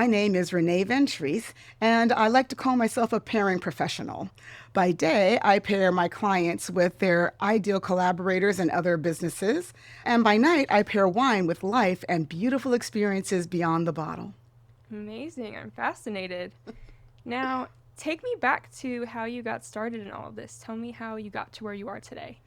My name is Renee Ventrice, and I like to call myself a pairing professional. By day, I pair my clients with their ideal collaborators and other businesses, and by night, I pair wine with life and beautiful experiences beyond the bottle. Amazing. I'm fascinated. Now, take me back to how you got started in all of this. Tell me how you got to where you are today.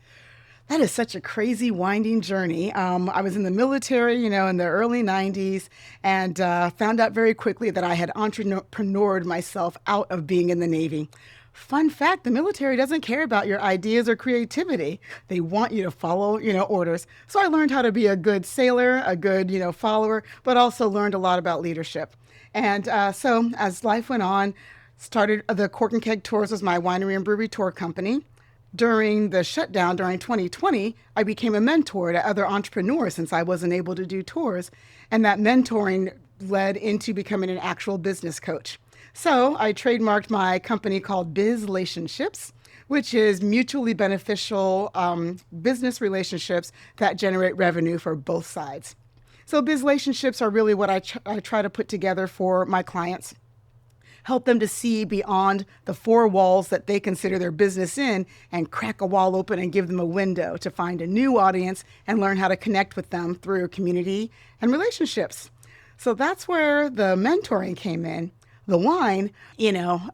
That is such a crazy, winding journey. I was in the military, in the early 90s, and found out very quickly that I had entrepreneured myself out of being in the Navy. Fun fact, the military doesn't care about your ideas or creativity. They want you to follow, orders. So I learned how to be a good sailor, a good, follower, but also learned a lot about leadership. And so as life went on, started the Cork and Keg Tours was my winery and brewery tour company. During the shutdown during 2020, I became a mentor to other entrepreneurs since I wasn't able to do tours. And that mentoring led into becoming an actual business coach. So I trademarked my company called BizLationships, which is mutually beneficial business relationships that generate revenue for both sides. So BizLationships are really what I try to put together for my clients, help them to see beyond the four walls that they consider their business in and crack a wall open and give them a window to find a new audience and learn how to connect with them through community and relationships. So that's where the mentoring came in. The wine,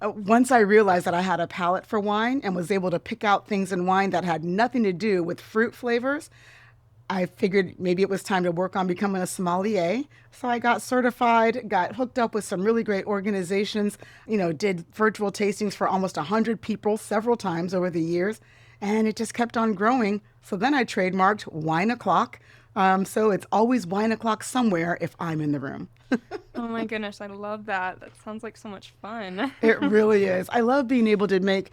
once I realized that I had a palate for wine and was able to pick out things in wine that had nothing to do with fruit flavors, I figured maybe it was time to work on becoming a sommelier. So I got certified, got hooked up with some really great organizations, did virtual tastings for almost 100 people several times over the years, and it just kept on growing. So then I trademarked Wine O'Clock. So it's always wine o'clock somewhere if I'm in the room. Oh my goodness, I love that. That sounds like so much fun. It really is. I love being able to make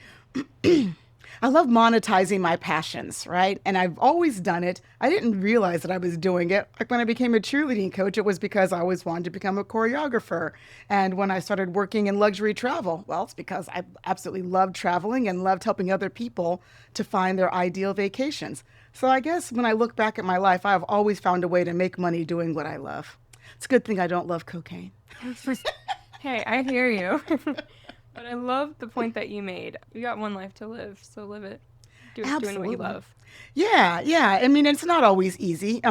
I love monetizing my passions, right? And I've always done it. I didn't realize that I was doing it. Like when I became a cheerleading coach, it was because I always wanted to become a choreographer. And when I started working in luxury travel, well, it's because I absolutely loved traveling and loved helping other people to find their ideal vacations. So I guess when I look back at my life, I've always found a way to make money doing what I love. It's a good thing I don't love cocaine. Hey, I hear you. But I love the point that you made. You got one life to live, so live it. Doing what you Absolutely. love. Yeah, yeah. I mean, it's not always easy.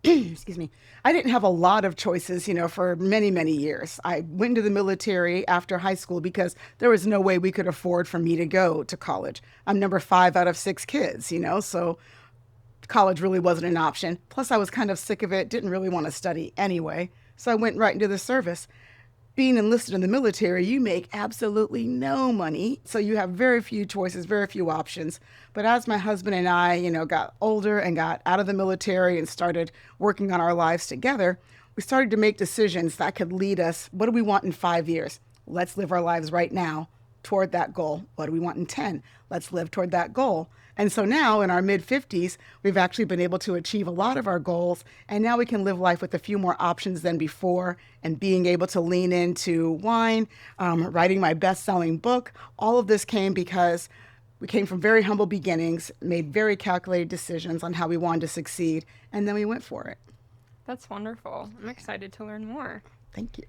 Excuse me. I didn't have a lot of choices, for many, many years. I went into the military after high school because there was no way we could afford for me to go to college. I'm number 5 out of 6 kids, so college really wasn't an option. Plus, I was kind of sick of it, didn't really want to study anyway. So I went right into the service. Being enlisted in the military, you make absolutely no money. So you have very few choices, very few options. But as my husband and I, got older and got out of the military and started working on our lives together, we started to make decisions that could lead us. What do we want in 5 years? Let's live our lives right now toward that goal. What do we want in 10? Let's live toward that goal. And so now in our mid 50s, we've actually been able to achieve a lot of our goals. And now we can live life with a few more options than before. And being able to lean into wine, writing my best selling book, all of this came because we came from very humble beginnings, made very calculated decisions on how we wanted to succeed. And then we went for it. That's wonderful. I'm excited to learn more. Thank you.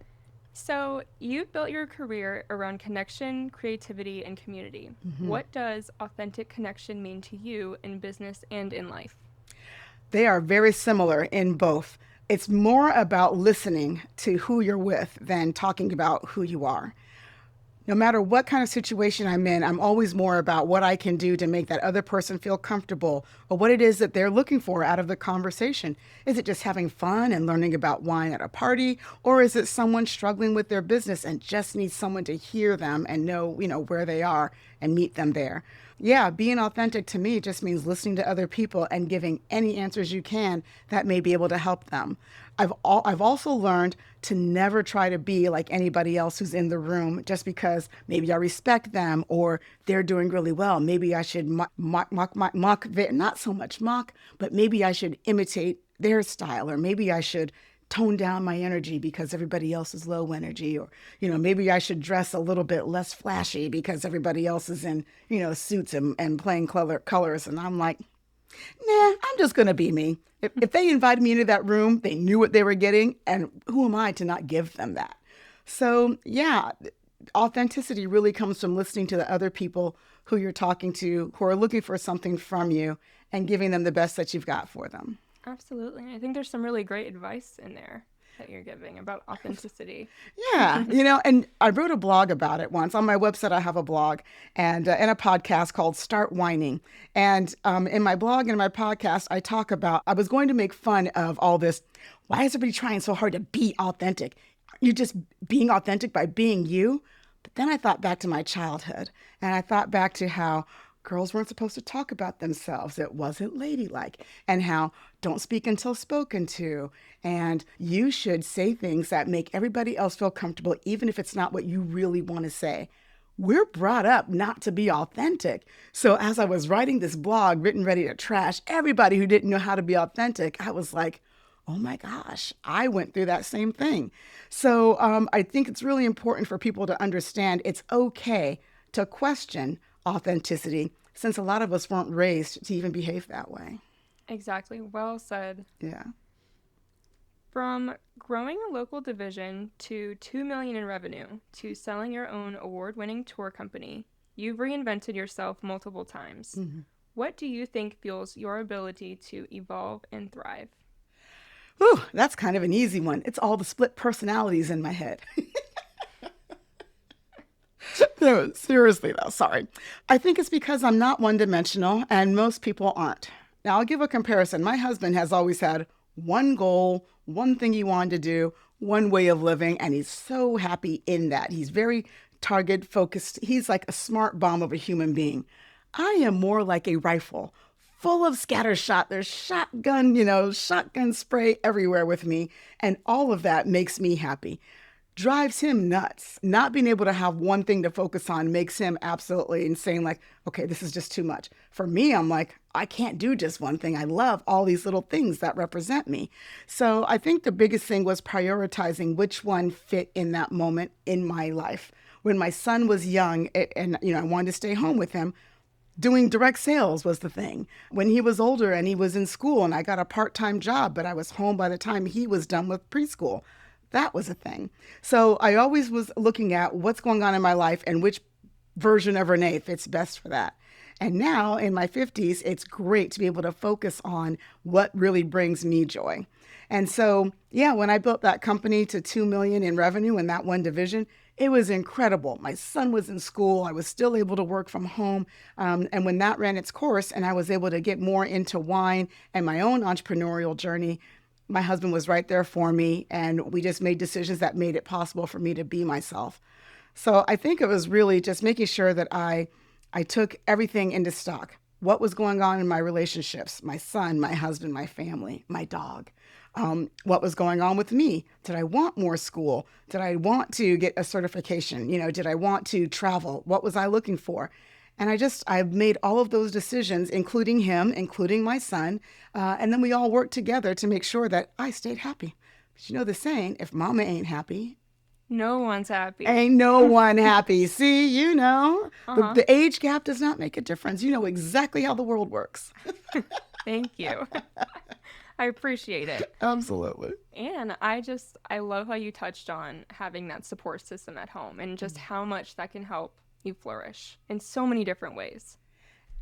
So, you built your career around connection, creativity, and community. What does authentic connection mean to you in business and in life? They are very similar in both. It's more about listening to who you're with than talking about who you are. No matter what kind of situation I'm in, I'm always more about what I can do to make that other person feel comfortable or what it is that they're looking for out of the conversation. Is it just having fun and learning about wine at a party? Or is it someone struggling with their business and just needs someone to hear them and know, where they are and meet them there? Yeah, being authentic to me just means listening to other people and giving any answers you can that may be able to help them. I've also learned to never try to be like anybody else who's in the room just because maybe I respect them or they're doing really well. Maybe I should not so much mock, but maybe I should imitate their style, or maybe I should tone down my energy because everybody else is low energy, or maybe I should dress a little bit less flashy because everybody else is in suits and plain colors, and I'm like, nah, I'm just gonna be me. If they invited me into that room, they knew what they were getting, and who am I to not give them that? So, yeah, authenticity really comes from listening to the other people who you're talking to who are looking for something from you and giving them the best that you've got for them. Absolutely. I think there's some really great advice in there that you're giving about authenticity. Yeah, and I wrote a blog about it once. On my website, I have a blog and a podcast called Start Whining. And in my blog and my podcast, I talk about, I was going to make fun of all this. Why is everybody trying so hard to be authentic? You're just being authentic by being you. But then I thought back to my childhood and I thought back to how girls weren't supposed to talk about themselves. It wasn't ladylike. And how don't speak until spoken to. And you should say things that make everybody else feel comfortable, even if it's not what you really want to say. We're brought up not to be authentic. So as I was writing this blog, written ready to trash everybody who didn't know how to be authentic, I was like, oh my gosh, I went through that same thing. So I think it's really important for people to understand it's okay to question authenticity, since a lot of us weren't raised to even behave that way. Exactly. Well said. Yeah. From growing a local division to 2 million in revenue to selling your own award-winning tour company, you've reinvented yourself multiple times. Mm-hmm. What do you think fuels your ability to evolve and thrive? Ooh, that's kind of an easy one. It's all the split personalities in my head. No, seriously though, sorry. I think it's because I'm not one-dimensional and most people aren't. Now, I'll give a comparison. My husband has always had one goal, one thing he wanted to do, one way of living, and he's so happy in that. He's very target focused. He's like a smart bomb of a human being. I am more like a rifle, full of scatter shot. There's shotgun spray everywhere with me, and all of that makes me happy. Drives him nuts. Not being able to have one thing to focus on makes him absolutely insane. Like, okay, this is just too much. For me, I'm like, I can't do just one thing. I love all these little things that represent me. So I think the biggest thing was prioritizing which one fit in that moment in my life. When my son was young and I wanted to stay home with him, doing direct sales was the thing. When he was older and he was in school and I got a part-time job, but I was home by the time he was done with preschool, that was a thing. So I always was looking at what's going on in my life and which version of Renee fits best for that. And now in my 50s, it's great to be able to focus on what really brings me joy. And so, yeah, when I built that company to 2 million in revenue in that one division, it was incredible. My son was in school. I was still able to work from home. And when that ran its course and I was able to get more into wine and my own entrepreneurial journey, my husband was right there for me, and we just made decisions that made it possible for me to be myself. So I think it was really just making sure that I took everything into stock. What was going on in my relationships, my son, my husband, my family, my dog. What was going on with me? Did I want more school? Did I want to get a certification? Did I want to travel? What was I looking for? And I made all of those decisions, including him, including my son. And then we all worked together to make sure that I stayed happy. But you know the saying, if mama ain't happy, no one's happy. Ain't no one happy. See, the age gap does not make a difference. You know exactly how the world works. Thank you. I appreciate it. Absolutely. And I love how you touched on having that support system at home and just how much that can help you flourish in so many different ways.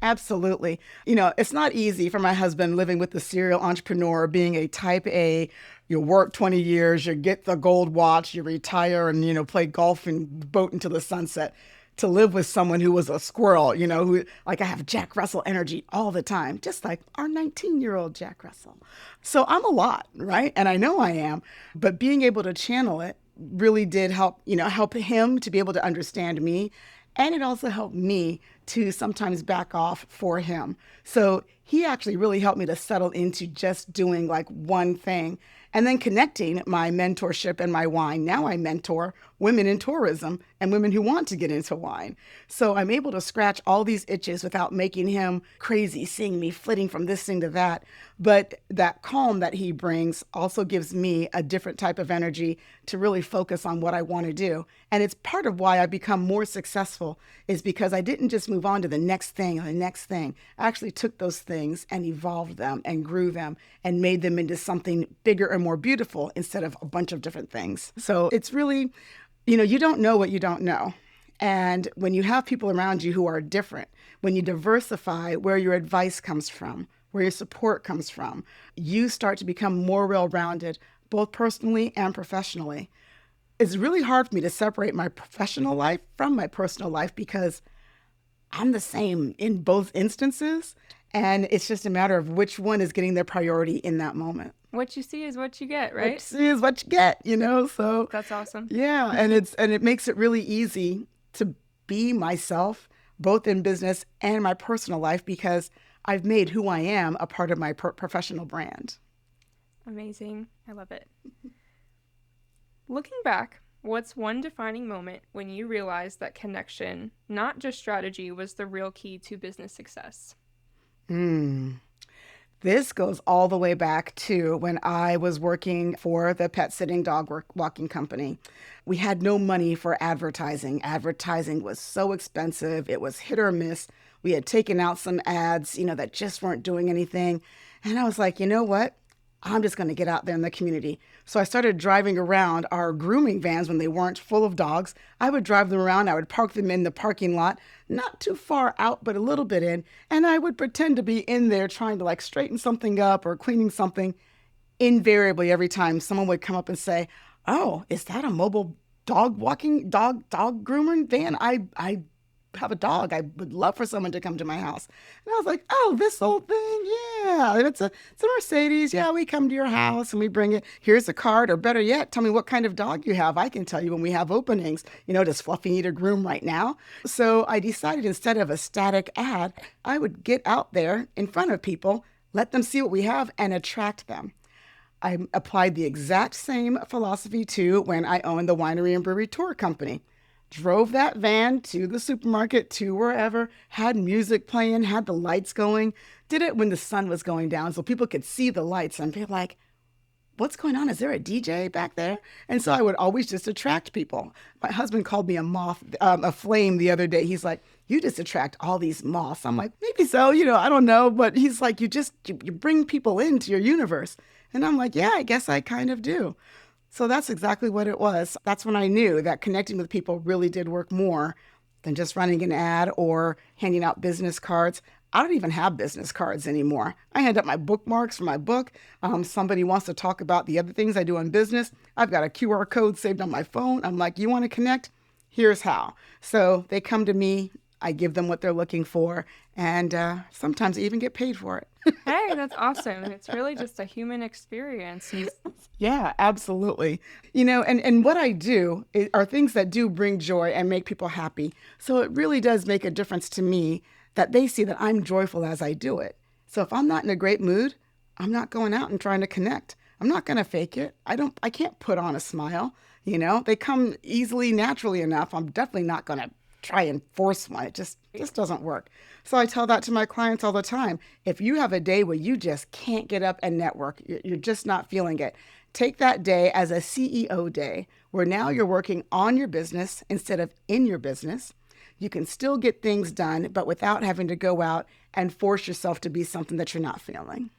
Absolutely. It's not easy for my husband living with the serial entrepreneur, being a type A. You work 20 years, you get the gold watch, you retire and, play golf and boat into the sunset. To live with someone who was a squirrel, who I have Jack Russell energy all the time, just like our 19-year-old Jack Russell. So I'm a lot, right? And I know I am, but being able to channel it really did help him to be able to understand me. And it also helped me to sometimes back off for him. So he actually really helped me to settle into just doing one thing and then connecting my mentorship and my wine. Now I mentor women in tourism and women who want to get into wine. So I'm able to scratch all these itches without making him crazy, seeing me flitting from this thing to that. But that calm that he brings also gives me a different type of energy to really focus on what I want to do. And it's part of why I become more successful is because I didn't just move on to the next thing or the next thing. I actually took those things and evolved them and grew them and made them into something bigger and more beautiful instead of a bunch of different things. So it's really You don't know what you don't know. And when you have people around you who are different, when you diversify where your advice comes from, where your support comes from, you start to become more well-rounded, both personally and professionally. It's really hard for me to separate my professional life from my personal life because I'm the same in both instances. And it's just a matter of which one is getting their priority in that moment. What you see is what you get, What right? you see is what you get, So That's awesome. yeah, and it makes it really easy to be myself, both in business and my personal life, because I've made who I am a part of my professional brand. Amazing. I love it. Looking back, what's one defining moment when you realized that connection, not just strategy, was the real key to business success? This goes all the way back to when I was working for the pet sitting dog walking company. We had no money for advertising. Advertising was so expensive. It was hit or miss. We had taken out some ads, that just weren't doing anything. And I was like, you know what? I'm just going to get out there in the community. So I started driving around our grooming vans when they weren't full of dogs. I would drive them around. I would park them in the parking lot, not too far out, but a little bit in. And I would pretend to be in there trying to straighten something up or cleaning something. Invariably, every time someone would come up and say, "Oh, is that a mobile dog groomer van? I have a dog. I would love for someone to come to my house." And I was like, "Oh, this old thing, yeah, it's a Mercedes. Yeah, we come to your house and we bring it. Here's a card, or better yet, tell me what kind of dog you have. I can tell you when we have openings. Does Fluffy need a groom right now?" So I decided instead of a static ad, I would get out there in front of people, let them see what we have, and attract them. I applied the exact same philosophy to when I owned the winery and brewery tour company. Drove that van to the supermarket, to wherever, had music playing, had the lights going, did it when the sun was going down so people could see the lights and be like, "What's going on? Is there a DJ back there?" And so I would always just attract people. My husband called me a flame the other day. He's like, "You just attract all these moths." I'm like, "Maybe so, I don't know." But he's like, you bring people into your universe. And I'm like, "Yeah, I guess I kind of do." So that's exactly what it was. That's when I knew that connecting with people really did work more than just running an ad or handing out business cards. I don't even have business cards anymore. I hand up my bookmarks for my book. Somebody wants to talk about the other things I do in business. I've got a QR code saved on my phone. I'm like, "You want to connect? Here's how." So they come to me. I give them what they're looking for. And sometimes I even get paid for it. Hey, that's awesome. It's really just a human experience. Yeah, absolutely. And what I do are things that do bring joy and make people happy. So it really does make a difference to me that they see that I'm joyful as I do it. So if I'm not in a great mood, I'm not going out and trying to connect. I'm not going to fake it. I can't put on a smile. They come easily, naturally enough. I'm definitely not going to try and force one. It just doesn't work. So I tell that to my clients all the time. If you have a day where you just can't get up and network, you're just not feeling it, take that day as a CEO day, where now you're working on your business instead of in your business. You can still get things done, but without having to go out and force yourself to be something that you're not feeling.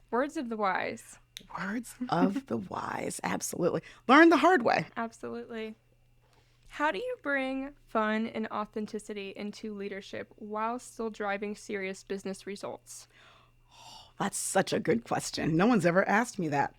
Words of the wise. Words of the wise. Absolutely. Learn the hard way. Absolutely. How do you bring fun and authenticity into leadership while still driving serious business results? That's such a good question. No one's ever asked me that.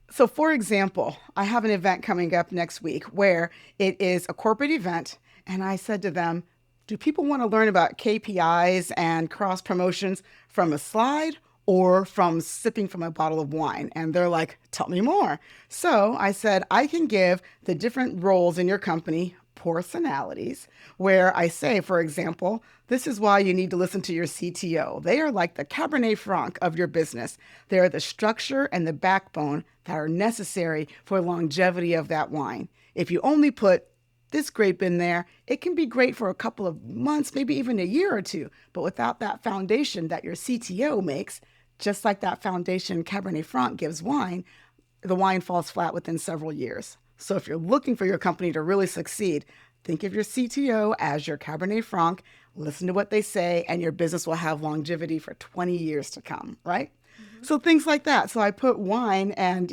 So, for example, I have an event coming up next week where it is a corporate event. And I said to them, "Do people want to learn about KPIs and cross promotions from a slide or from sipping from a bottle of wine?" And they're like, "Tell me more." So I said, I can give the different roles in your company personalities, where I say, for example, this is why you need to listen to your CTO. They are like the Cabernet Franc of your business. They are the structure and the backbone that are necessary for longevity of that wine. If you only put this grape in there, it can be great for a couple of months, maybe even a year or two. But without that foundation that your CTO makes, just like that foundation Cabernet Franc gives wine, the wine falls flat within several years. So if you're looking for your company to really succeed, think of your CTO as your Cabernet Franc, listen to what they say, and your business will have longevity for 20 years to come, right? Mm-hmm. So things like that. So I put wine and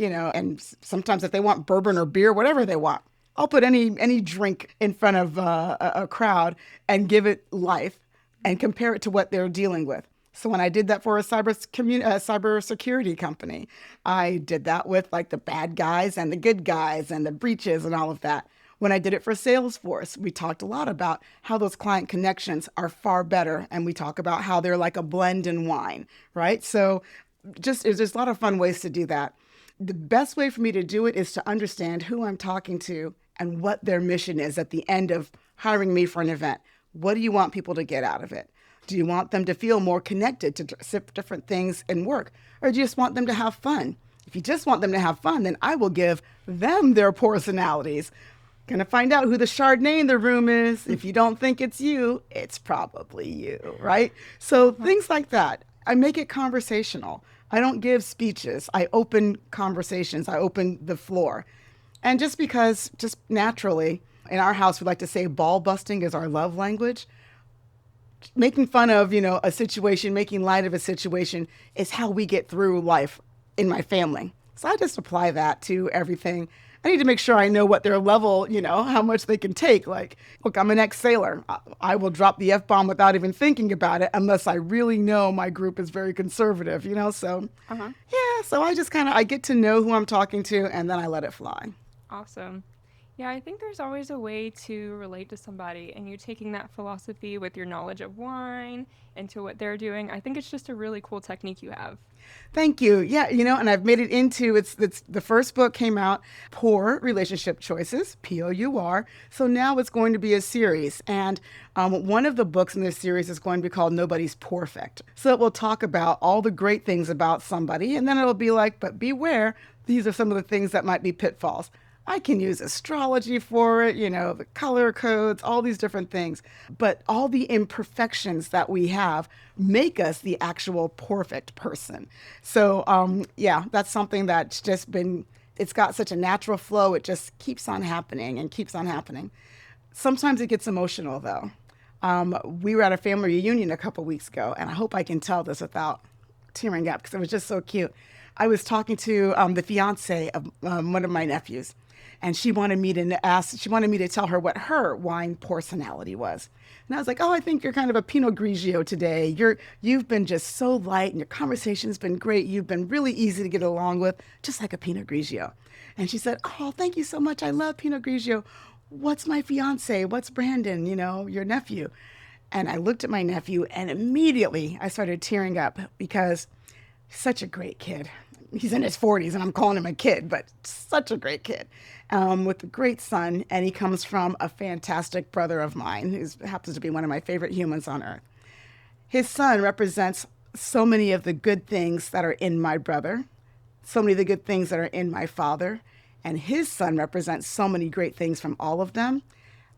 sometimes if they want bourbon or beer, whatever they want, I'll put any drink in front of a crowd and give it life and compare it to what they're dealing with. So when I did that for a cybersecurity company, I did that with like the bad guys and the good guys and the breaches and all of that. When I did it for Salesforce, we talked a lot about how those client connections are far better. And we talk about how they're like a blend in wine, right? So there's a lot of fun ways to do that. The best way for me to do it is to understand who I'm talking to and what their mission is at the end of hiring me for an event. What do you want people to get out of it? Do you want them to feel more connected to different things in work? Or do you just want them to have fun? If you just want them to have fun, then I will give them their personalities. Gonna find out who the Chardonnay in the room is. If you don't think it's you, it's probably you, right? So things like that. I make it conversational. I don't give speeches. I open conversations. I open the floor. And just because, just naturally, in our house, we like to say ball busting is our love language. Making fun of, a situation, making light of a situation is how we get through life in my family. So I just apply that to everything. I need to make sure I know what their level, how much they can take. Like, look, I'm an ex-sailor. I will drop the F-bomb without even thinking about it unless I really know my group is very conservative, So, yeah, so I just I get to know who I'm talking to and then I let it fly. Awesome. Yeah, I think there's always a way to relate to somebody, and you taking that philosophy with your knowledge of wine into what they're doing. I think it's just a really cool technique you have. Thank you. Yeah, and I've made it into it's the first book came out, Poor Relationship Choices, POUR. So now it's going to be a series, and one of the books in this series is going to be called Nobody's Perfect. So it will talk about all the great things about somebody, and then it'll be like, but beware, these are some of the things that might be pitfalls. I can use astrology for it, the color codes, all these different things. But all the imperfections that we have make us the actual perfect person. So, yeah, that's something that's just it's got such a natural flow. It just keeps on happening and keeps on happening. Sometimes it gets emotional, though. We were at a family reunion a couple weeks ago, and I hope I can tell this without tearing up because it was just so cute. I was talking to the fiance of one of my nephews. And she wanted me to tell her what her wine personality was. And I was like, oh, I think you're kind of a Pinot Grigio today. You've been just so light and your conversation's been great. You've been really easy to get along with, just like a Pinot Grigio. And she said, oh, thank you so much. I love Pinot Grigio. What's my fiance? What's Brandon, your nephew? And I looked at my nephew and immediately I started tearing up because he's such a great kid. He's in his 40s and I'm calling him a kid, but such a great kid with a great son. And he comes from a fantastic brother of mine who happens to be one of my favorite humans on earth. His son represents so many of the good things that are in my brother, so many of the good things that are in my father. And his son represents so many great things from all of them.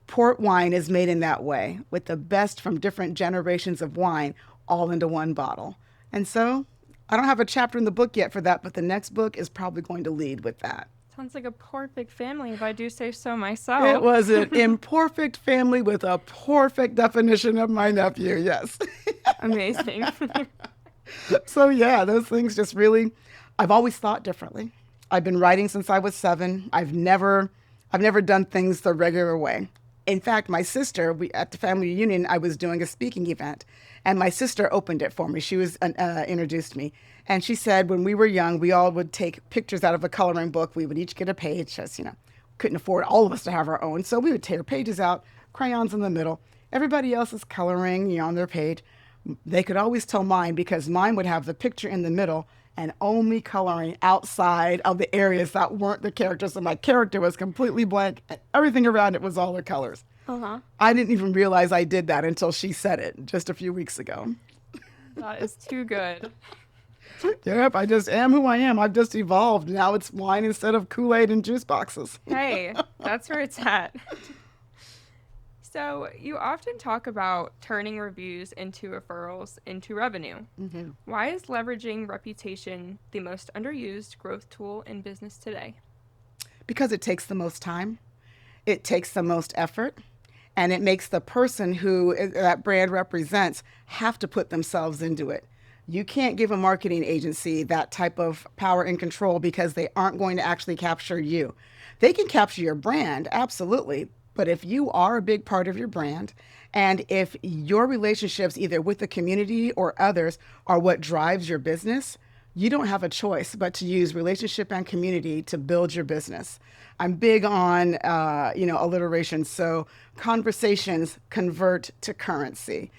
Port wine is made in that way with the best from different generations of wine all into one bottle. And so I don't have a chapter in the book yet for that, but the next book is probably going to lead with that. Sounds like a perfect family, if I do say so myself. It was an imperfect family with a perfect definition of my nephew, yes. Amazing. So yeah, those things just really, I've always thought differently. I've been writing since I was 7. I've never done things the regular way. In fact, my sister, at the family reunion, I was doing a speaking event, and my sister opened it for me. She was introduced me, and she said when we were young, we all would take pictures out of a coloring book. We would each get a page, just couldn't afford all of us to have our own, so we would tear pages out, crayons in the middle. Everybody else is coloring, on their page. They could always tell mine because mine would have the picture in the middle and only coloring outside of the areas that weren't the characters. So my character was completely blank and everything around it was all the colors. I didn't even realize I did that until she said it just a few weeks ago. That is too good. Yep, I just am who I am. I've just evolved. Now it's wine instead of Kool-Aid and juice boxes. Hey, that's where it's at. So you often talk about turning reviews into referrals into revenue. Mm-hmm. Why is leveraging reputation the most underused growth tool in business today? Because it takes the most time, it takes the most effort, and it makes the person who that brand represents have to put themselves into it. You can't give a marketing agency that type of power and control because they aren't going to actually capture you. They can capture your brand, absolutely. But if you are a big part of your brand, and if your relationships, either with the community or others, are what drives your business, you don't have a choice but to use relationship and community to build your business. I'm big on, alliteration. So conversations convert to currency.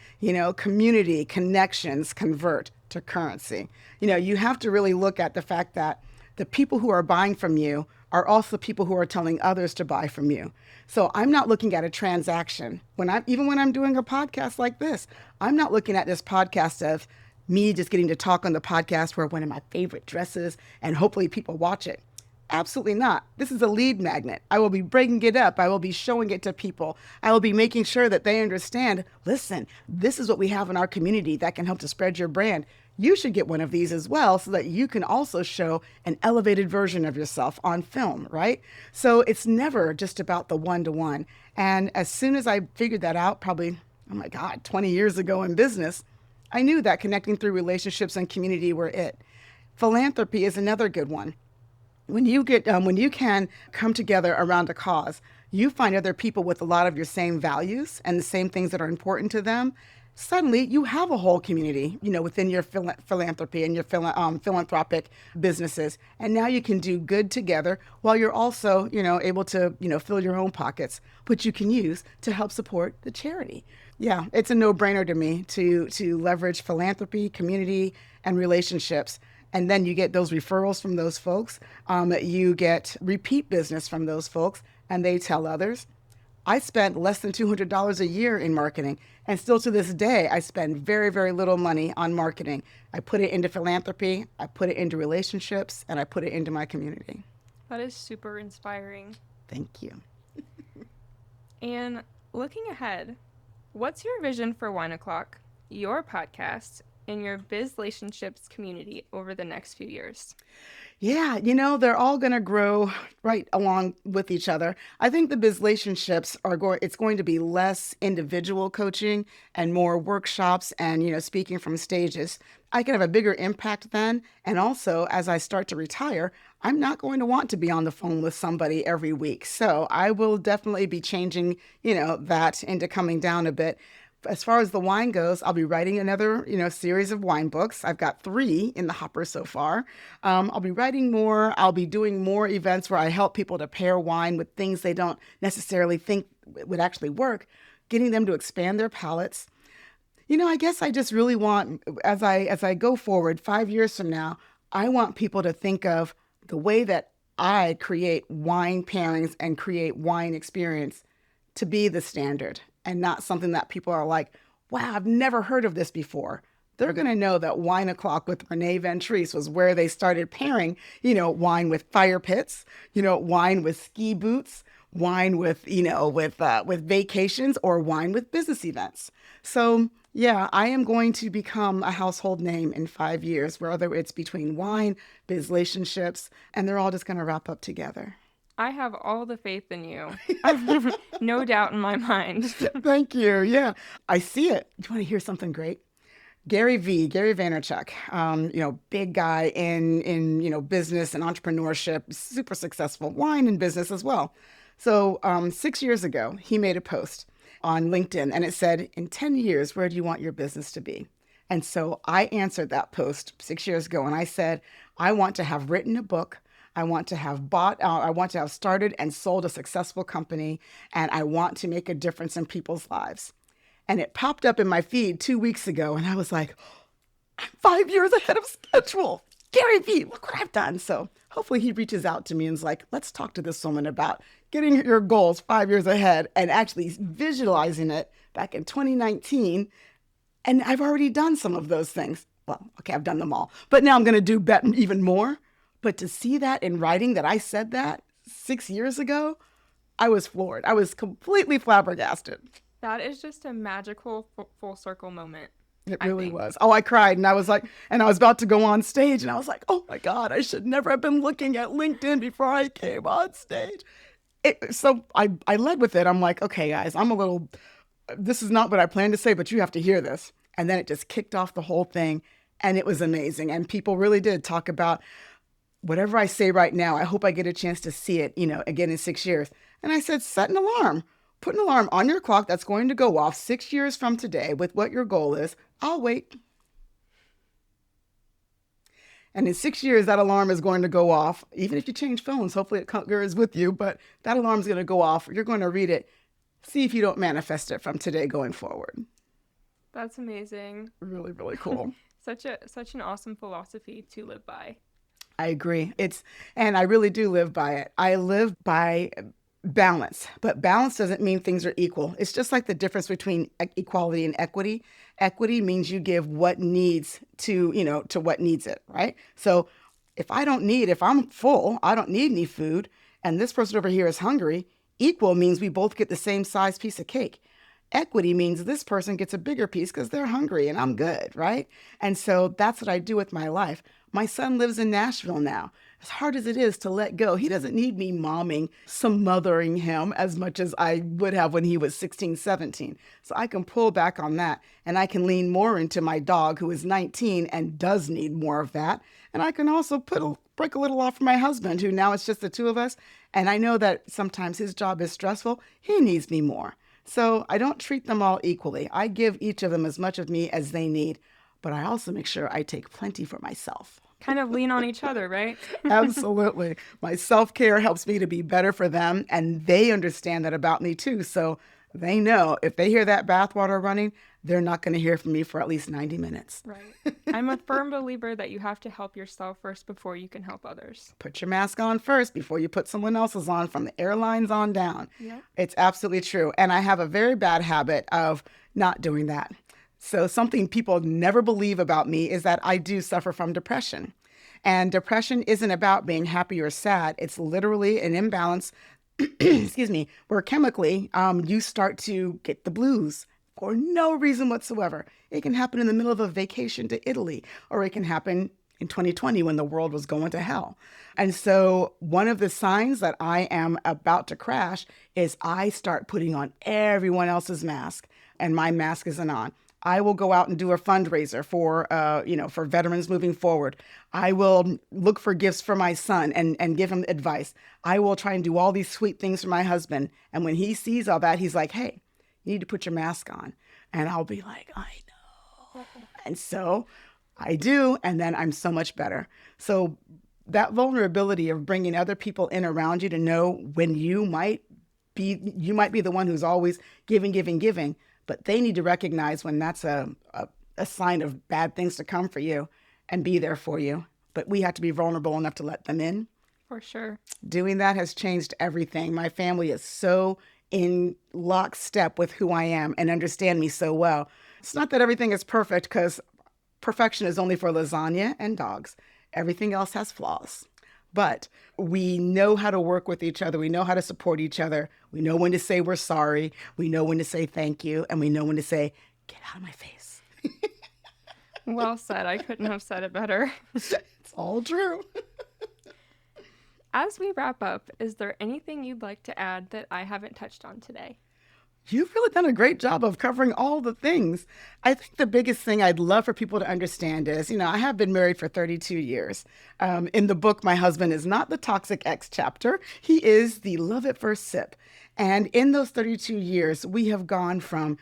Community connections convert to currency. You have to really look at the fact that the people who are buying from you are also people who are telling others to buy from you. So I'm not looking at a transaction even when I'm doing a podcast like this. I'm not looking at this podcast of me just getting to talk on the podcast for one of my favorite dresses and hopefully people watch it. Absolutely not. This is a lead magnet. I will be breaking it up. I will be showing it to people. I will be making sure that they understand, listen, this is what we have in our community that can help to spread your brand. You should get one of these as well so that you can also show an elevated version of yourself on film, right? So it's never just about the one-to-one. And as soon as I figured that out, probably, 20 years ago in business, I knew that connecting through relationships and community were it. Philanthropy is another good one. When you can come together around a cause, you find other people with a lot of your same values and the same things that are important to them. Suddenly, you have a whole community, within your philanthropy and your philanthropic businesses, and now you can do good together while you're also, able to, fill your own pockets, which you can use to help support the charity. Yeah, it's a no-brainer to me to leverage philanthropy, community, and relationships. And then you get those referrals from those folks. You get repeat business from those folks, and they tell others. I spent less than $200 a year in marketing, and still to this day, I spend very, very little money on marketing. I put it into philanthropy, I put it into relationships, and I put it into my community. That is super inspiring. Thank you. And looking ahead, what's your vision for Wine O'Clock, your podcast, and your BizLationships community over the next few years? Yeah, they're all going to grow right along with each other. I think the BizLationships it's going to be less individual coaching and more workshops and, speaking from stages. I can have a bigger impact then. And also, as I start to retire, I'm not going to want to be on the phone with somebody every week. So I will definitely be changing, that into coming down a bit. As far as the wine goes, I'll be writing another, series of wine books. I've got 3 in the hopper so far. I'll be writing more. I'll be doing more events where I help people to pair wine with things they don't necessarily think would actually work, getting them to expand their palates. I guess I just really want, as I go forward 5 years from now, I want people to think of the way that I create wine pairings and create wine experience to be the standard, and not something that people are like, wow, I've never heard of this before. They're going to know that Wine O'Clock with Renee Ventrice was where they started pairing, wine with fire pits, wine with ski boots, wine with, with vacations, or wine with business events. So yeah, I am going to become a household name in 5 years, whether it's between wine, BizLationships, and they're all just going to wrap up together. I have all the faith in you. I've no doubt in my mind. Thank you. Yeah, I see it. Do you want to hear something great? Gary Vaynerchuk, big guy in business and entrepreneurship, super successful, wine and business as well. So 6 years ago, he made a post on LinkedIn, and it said, in 10 years, where do you want your business to be? And so I answered that post 6 years ago, and I said, I want to have written a book. I want to have started and sold a successful company, and I want to make a difference in people's lives. And it popped up in my feed 2 weeks ago, and I was like, I'm 5 years ahead of schedule. Gary V, look what I've done. So hopefully he reaches out to me and is like, let's talk to this woman about getting your goals 5 years ahead and actually visualizing it back in 2019. And I've already done some of those things. Well, okay, I've done them all, but now I'm going to do even more. But to see that in writing, that I said that 6 years ago, I was floored. I was completely flabbergasted. That is just a magical full circle moment. It really was. Oh, I cried, and I was about to go on stage, and I was like, oh my God, I should never have been looking at LinkedIn before I came on stage. So I led with it. I'm like, okay, guys, this is not what I planned to say, but you have to hear this. And then it just kicked off the whole thing, and it was amazing. And people really did talk about whatever I say right now, I hope I get a chance to see it, again in 6 years. And I said, set an alarm. Put an alarm on your clock that's going to go off 6 years from today with what your goal is. I'll wait. And in 6 years, that alarm is going to go off. Even if you change phones, hopefully it goes with you, but that alarm is going to go off. You're going to read it. See if you don't manifest it from today going forward. That's amazing. Really, really cool. Such an awesome philosophy to live by. I agree. And I really do live by it. I live by balance, but balance doesn't mean things are equal. It's just like the difference between equality and equity. Equity means you give what needs to what needs it, right? So if I'm full, I don't need any food, and this person over here is hungry, equal means we both get the same size piece of cake. Equity means this person gets a bigger piece because they're hungry and I'm good, right? And so that's what I do with my life. My son lives in Nashville now. As hard as it is to let go, he doesn't need me momming, smothering him as much as I would have when he was 16, 17. So I can pull back on that, and I can lean more into my dog who is 19 and does need more of that. And I can also break a little off for my husband, who now it's just the two of us. And I know that sometimes his job is stressful. He needs me more. So I don't treat them all equally. I give each of them as much of me as they need, but I also make sure I take plenty for myself. Kind of lean on each other, right? Absolutely. My self-care helps me to be better for them, and they understand that about me too. So they know if they hear that bathwater running, they're not going to hear from me for at least 90 minutes. Right. I'm a firm believer that you have to help yourself first before you can help others. Put your mask on first before you put someone else's on, from the airlines on down. Yeah. It's absolutely true. And I have a very bad habit of not doing that. So something people never believe about me is that I do suffer from depression. And depression isn't about being happy or sad. It's literally an imbalance, excuse me, where chemically you start to get the blues for no reason whatsoever. It can happen in the middle of a vacation to Italy, or it can happen in 2020 when the world was going to hell. And so one of the signs that I am about to crash is I start putting on everyone else's mask, and my mask isn't on. I will go out and do a fundraiser for veterans moving forward. I will look for gifts for my son and give him advice. I will try and do all these sweet things for my husband. And when he sees all that, he's like, hey, you need to put your mask on. And I'll be like, I know. And so I do. And then I'm so much better. So that vulnerability of bringing other people in around you to know when you might be the one who's always giving, but they need to recognize when that's a sign of bad things to come for you and be there for you. But we have to be vulnerable enough to let them in. For sure. Doing that has changed everything. My family is so in lockstep with who I am and understand me so well. It's not that everything is perfect, because perfection is only for lasagna and dogs. Everything else has flaws. But we know how to work with each other. We know how to support each other. We know when to say we're sorry. We know when to say thank you. And we know when to say, get out of my face. Well said. I couldn't have said it better. It's all true. As we wrap up, is there anything you'd like to add that I haven't touched on today? You've really done a great job of covering all the things. I think the biggest thing I'd love for people to understand is, I have been married for 32 years. In the book, my husband is not the toxic ex chapter. He is the love at first sip. And in those 32 years, we have gone from,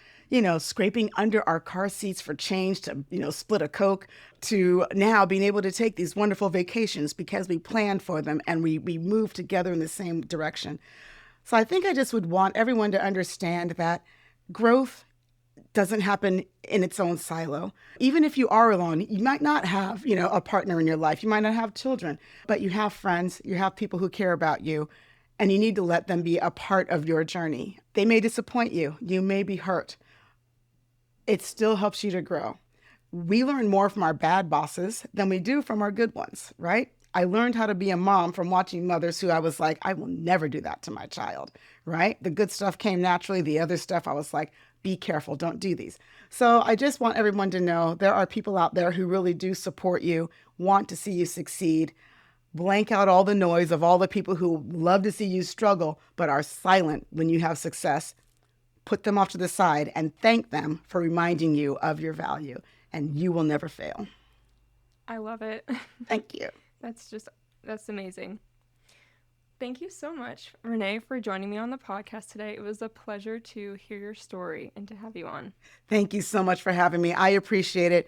scraping under our car seats for change to, split a Coke, to now being able to take these wonderful vacations because we planned for them and we move together in the same direction. So I think I just would want everyone to understand that growth doesn't happen in its own silo. Even if you are alone, you might not have, a partner in your life. You might not have children, but you have friends, you have people who care about you, and you need to let them be a part of your journey. They may disappoint you. You may be hurt. It still helps you to grow. We learn more from our bad bosses than we do from our good ones, right? I learned how to be a mom from watching mothers who I was like, I will never do that to my child, right? The good stuff came naturally. The other stuff, I was like, be careful, don't do these. So I just want everyone to know there are people out there who really do support you, want to see you succeed. Blank out all the noise of all the people who love to see you struggle, but are silent when you have success. Put them off to the side and thank them for reminding you of your value, and you will never fail. I love it. Thank you. That's just That's amazing. Thank you so much, Renee, for joining me on the podcast today. It was a pleasure to hear your story and to have you on. Thank you so much for having me. I appreciate it.